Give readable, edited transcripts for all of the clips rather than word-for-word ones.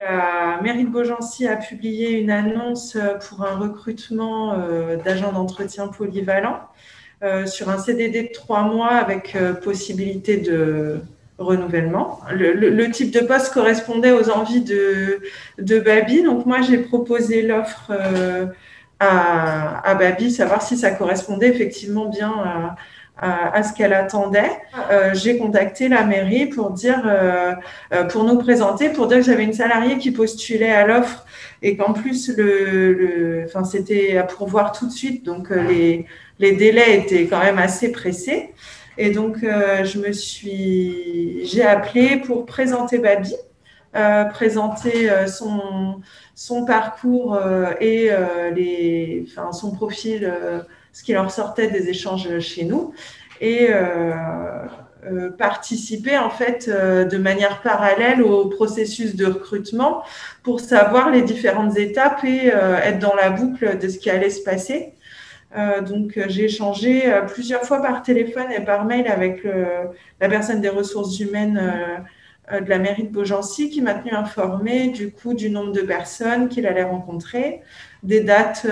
La mairie de Beaugency a publié une annonce pour un recrutement d'agents d'entretien polyvalents sur un CDD de 3 mois avec possibilité de renouvellement. Le type de poste correspondait aux envies de Babi. Donc moi, j'ai proposé l'offre à Babi, savoir si ça correspondait effectivement bien à ce qu'elle attendait. J'ai contacté la mairie pour nous présenter, pour dire que j'avais une salariée qui postulait à l'offre et qu'en plus enfin, c'était à pourvoir tout de suite, donc les délais étaient quand même assez pressés. Et donc j'ai appelé pour présenter Babi, présenter son parcours enfin, son profil, ce qui leur sortait des échanges chez nous, et participer en fait de manière parallèle au processus de recrutement pour savoir les différentes étapes et être dans la boucle de ce qui allait se passer. Donc, j'ai échangé plusieurs fois par téléphone et par mail avec la personne des ressources humaines de la mairie de Beaugency, qui m'a tenu informée du coup du nombre de personnes qu'il allait rencontrer, des dates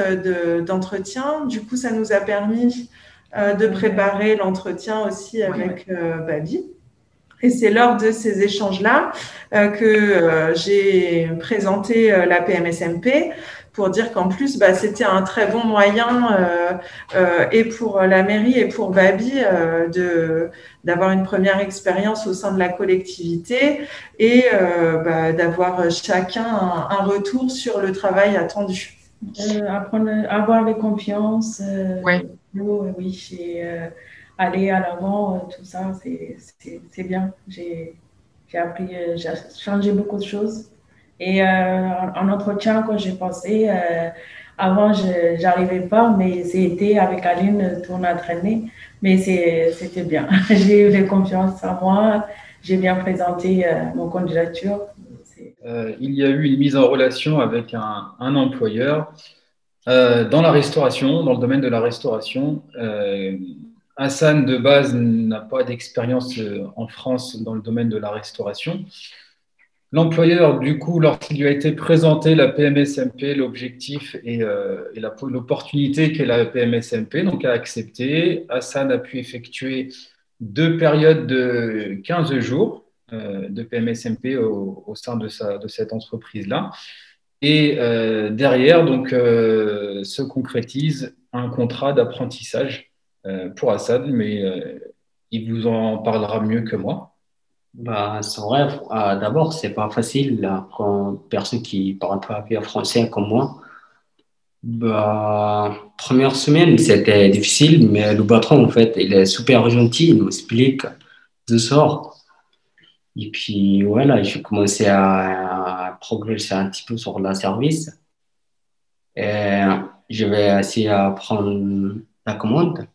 d'entretien. Du coup, ça nous a permis de préparer l'entretien aussi avec Babi. Et c'est lors de ces échanges-là que j'ai présenté la PMSMP pour dire qu'en plus, c'était un très bon moyen et pour la mairie et pour Babi d'avoir une première expérience au sein de la collectivité et d'avoir chacun un retour sur le travail attendu. Apprendre, avoir les confiances, Ouais. oui, et aller à l'avant, tout ça, c'est bien. J'ai appris, j'ai changé beaucoup de choses. Et en entretien, quand j'ai pensé, avant, je n'arrivais pas, mais c'était avec Aline, on a traîné. Mais c'était bien. J'ai eu les confiance en moi. J'ai bien présenté mon candidature. Il y a eu une mise en relation avec un employeur dans la restauration, dans le domaine de la restauration. Hassan, de base, n'a pas d'expérience en France dans le domaine de la restauration. L'employeur, du coup, lorsqu'il lui a été présenté la PMSMP, l'objectif et l'opportunité qu'est la PMSMP, donc a accepté. Hassan a pu effectuer 2 périodes de 15 jours de PMSMP au sein de cette entreprise-là. Et derrière, donc, se concrétise un contrat d'apprentissage pour Hassan, mais il vous en parlera mieux que moi. Bah, c'est vrai, d'abord, c'est pas facile là, quand une personne qui parle pas bien français comme moi. Bah, première semaine, c'était difficile, mais le patron, en fait, il est super gentil, il nous explique de sort. Et puis, voilà, j'ai commencé à progresser un petit peu sur le service. Et je vais essayer à prendre la commande.